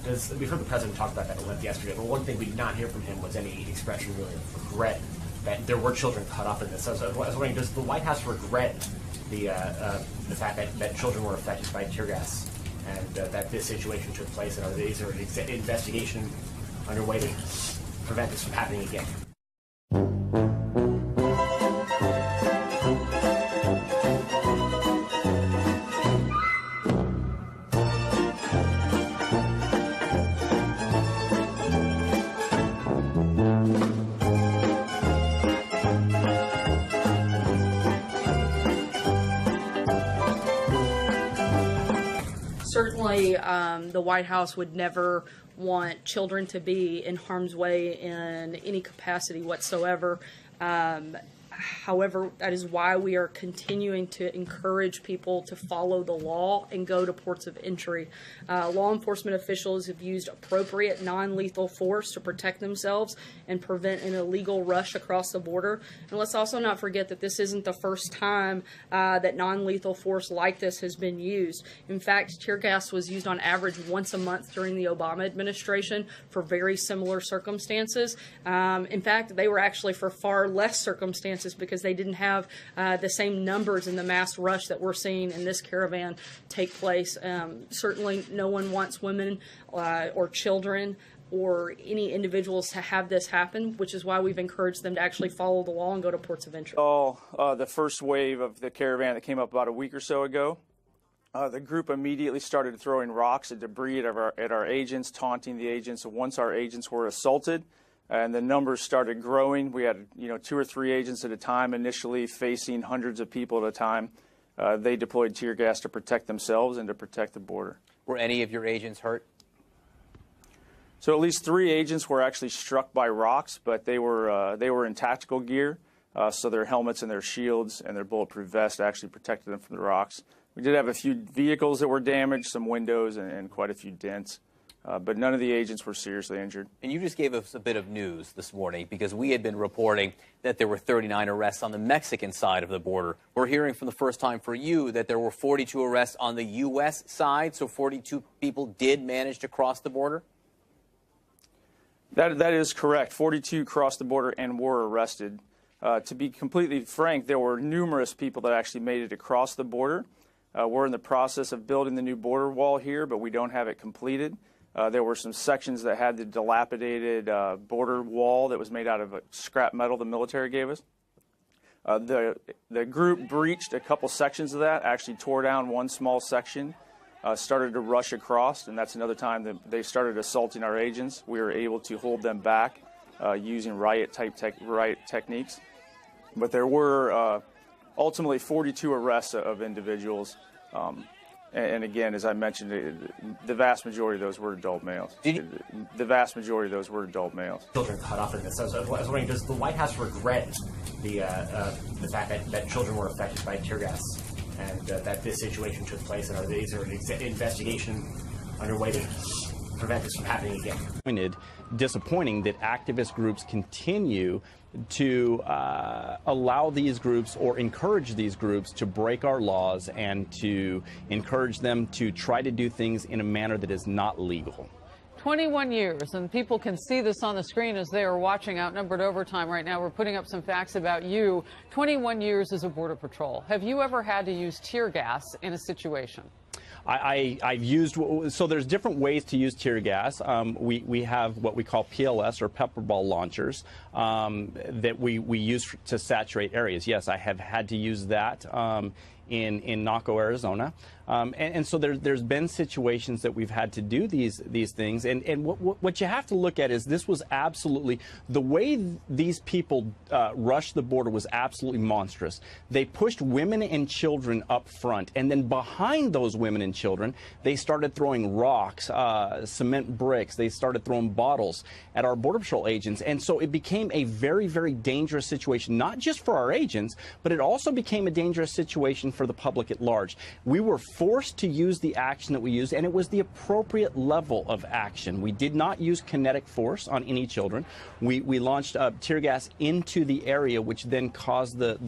Because we've heard the president talk about that at length yesterday, but one thing we did not hear from him was any expression really of regret that there were children caught up in this. So I was wondering, does the White House regret the fact that children were affected by tear gas and that this situation took place, and is there an investigation underway to prevent this from happening again? Certainly, the White House would never want children to be in harm's way in any capacity whatsoever. However, that is why we are continuing to encourage people to follow the law and go to ports of entry. Law enforcement officials have used appropriate non-lethal force to protect themselves and prevent an illegal rush across the border. And let's also not forget that this isn't the first time that non-lethal force like this has been used. In fact, tear gas was used on average once a month during the Obama administration for very similar circumstances. In fact, they were actually for far less circumstances because they didn't have the same numbers in the mass rush that we're seeing in this caravan take place. Certainly no one wants women or children or any individuals to have this happen, which is why we've encouraged them to actually follow the law and go to ports of entry. The first wave of the caravan that came up about a week or so ago, the group immediately started throwing rocks and debris at our agents, taunting the agents. Once our agents were assaulted, and the numbers started growing. We had, 2 or 3 agents at a time initially facing hundreds of people at a time. They deployed tear gas to protect themselves and to protect the border. Were any of your agents hurt? So at least 3 agents were actually struck by rocks, but they were in tactical gear, so their helmets and their shields and their bulletproof vests actually protected them from the rocks. We did have a few vehicles that were damaged, some windows, and quite a few dents. But none of the agents were seriously injured. And you just gave us a bit of news this morning because we had been reporting that there were 39 arrests on the Mexican side of the border. We're hearing from the first time for you that there were 42 arrests on the U.S. side, so 42 people did manage to cross the border? That is correct. 42 crossed the border and were arrested. To be completely frank, there were numerous people that actually made it across the border. We're in the process of building the new border wall here, but we don't have it completed. There were some sections that had the dilapidated border wall that was made out of scrap metal the military gave us. The group breached a couple sections of that, actually tore down one small section, started to rush across, and that's another time that they started assaulting our agents. We were able to hold them back using riot techniques. But there were ultimately 42 arrests of individuals. And again, as I mentioned, the vast majority of those were adult males. The vast majority of those were adult males. Children caught up in this. So I was wondering, does the White House regret the fact that children were affected by tear gas and that this situation took place? And is there an investigation underway to prevent this from happening again? Disappointing that activist groups continue to allow these groups or encourage these groups to break our laws and to encourage them to try to do things in a manner that is not legal. 21 years, and people can see this on the screen as they are watching Outnumbered Overtime right now. We're putting up some facts about you. 21 years as a Border Patrol. Have you ever had to use tear gas in a situation? I've used, so there's different ways to use tear gas. We have what we call PLS or pepper ball launchers that we use to saturate areas. Yes, I have had to use that in Naco, Arizona. And so there's been situations that we've had to do these things. And what you have to look at is this was absolutely, the way these people rushed the border was absolutely monstrous. They pushed women and children up front, and then behind those women and children, they started throwing rocks, cement bricks, they started throwing bottles at our Border Patrol agents. And so it became a very, very dangerous situation, not just for our agents, but it also became a dangerous situation for the public at large. We were forced to use the action that we used, and it was the appropriate level of action. We did not use kinetic force on any children. We launched tear gas into the area, which then caused the